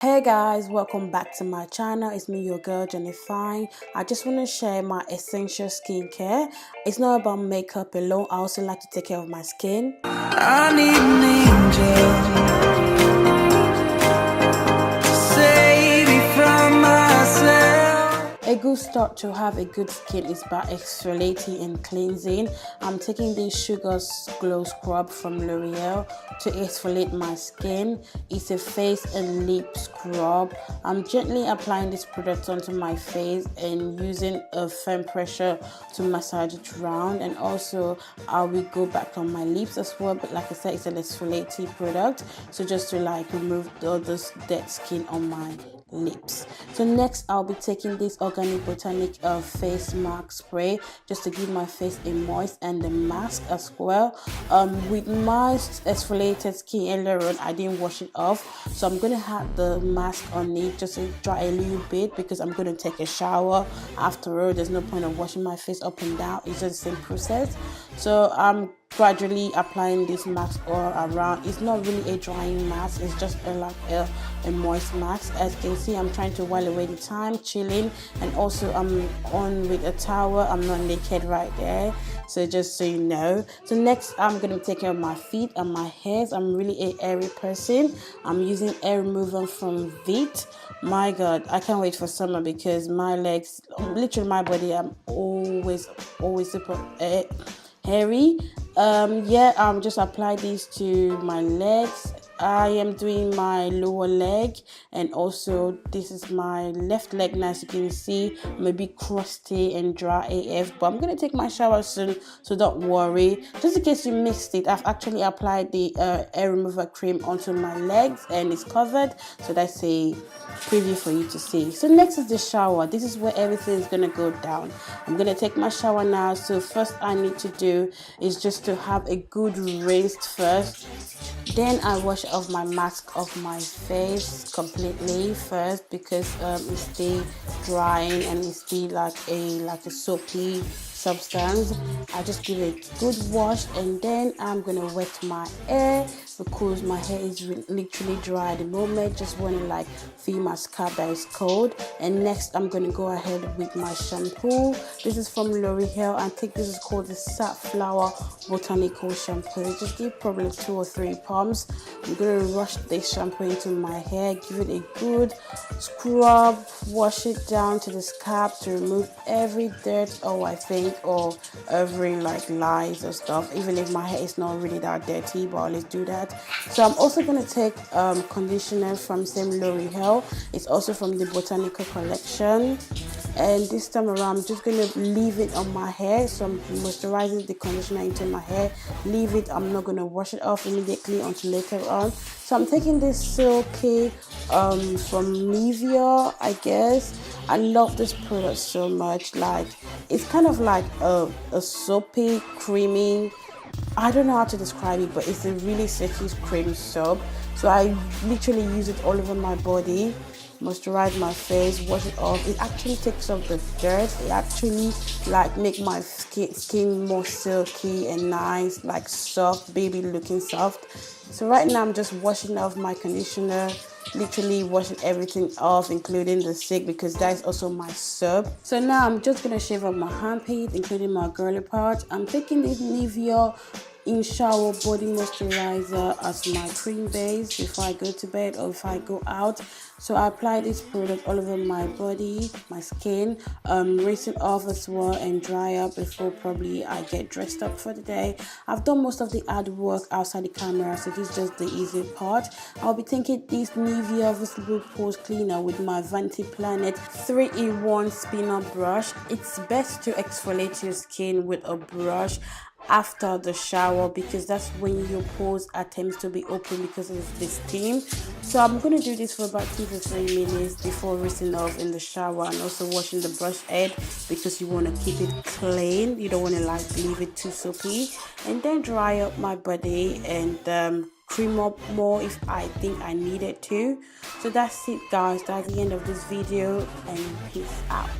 Hey guys, welcome back to my channel. It's me, your girl Jennifer. I just want to share my essential skincare. It's not about makeup alone. I also like to take care of my skin. I need an angel to save me from myself. A good start to have a good skin is by exfoliating and cleansing. I'm taking this Sugar Glow Scrub from L'Oreal to exfoliate my skin. It's a face and lip scrub. I'm gently applying this product onto my face and using a firm pressure to massage it around, and also I will go back on my lips as well, but like I said, it's an exfoliating product, so just to like remove all this dead skin on my lips. So next I'll be taking this organic botanic face mask spray just to give my face a moist and a mask as well. With my exfoliated skin earlier on, I didn't wash it off, so I'm gonna have the mask on it just to dry a little bit because I'm gonna take a shower after all. There's no point of washing my face up and down, it's just the same process. So I'm gradually applying this mask all around. It's not really a drying mask, it's just like a moist mask. As you can see, I'm trying to while away the time, chilling, and also I'm on with a towel. I'm not naked right there, so just so you know. So next I'm going to be taking care of my feet and my hairs. I'm really a hairy person. I'm using hair remover from Vit. My god, I can't wait for summer because my legs, literally my body, I'm always super hairy. Just apply these to my legs. I am doing my lower leg, and also this is my left leg. Now as you can see, I'm a bit crusty and dry AF, but I'm gonna take my shower soon, so don't worry. Just in case you missed it, I've actually applied the hair remover cream onto my legs and it's covered, so that's a preview for you to see. So next is the shower. This is where everything is gonna go down. I'm gonna take my shower now. So first I need to do is just to have a good rinse first, then I wash off my mask off my face completely first because it's still drying and it's still like a soapy substance. I just give it a good wash, and then I'm gonna wet my hair because my hair is literally dry at the moment. Just want to like feel my scalp that is cold. And next I'm gonna go ahead with my shampoo. This is from L'Oreal. I think this is called the Safflower Botanical Shampoo. Just give probably 2 or 3 pumps. I'm gonna rush this shampoo into my hair, give it a good scrub, wash it down to the scalp to remove every dirt or every like lies or stuff, even if my hair is not really that dirty, but I always do that. So I'm also going to take conditioner from same L'Oreal. It's also from the Botanical collection, and this time around I'm just going to leave it on my hair. So I'm moisturizing the conditioner into my hair, leave it. I'm not going to wash it off immediately until later on. So I'm taking this Silky from Nivea, I guess. I love this product so much. Like, it's kind of like a soapy, creamy, I don't know how to describe it, but it's a really silky cream soap. So I literally use it all over my body, moisturize my face, wash it off. It actually takes off the dirt. It actually like make my skin more silky and nice, like soft, baby looking soft. So right now I'm just washing off my conditioner, literally washing everything off, including the stick, because that is also my soap. So now I'm just gonna shave off my armpit, including my girly part. I'm taking this Nivea In Shower Body Moisturizer as my cream base before I go to bed or if I go out. So I apply this product all over my body, my skin, rinse it off as well and dry up before probably I get dressed up for the day. I've done most of the hard work outside the camera, so this is just the easy part. I'll be taking this Nivea Visible Pores Cleaner with my Vanity Planet 3-in-1 spinner brush. It's best to exfoliate your skin with a brush after the shower because that's when your pores attempts to be open because of the steam. So I'm going to do this for about 2 to 3 minutes before rinsing off in the shower, and also washing the brush head because you want to keep it clean. You don't want to like leave it too soapy. And then dry up my body and cream up more if I think I needed to. So that's it guys, that's the end of this video, and peace out.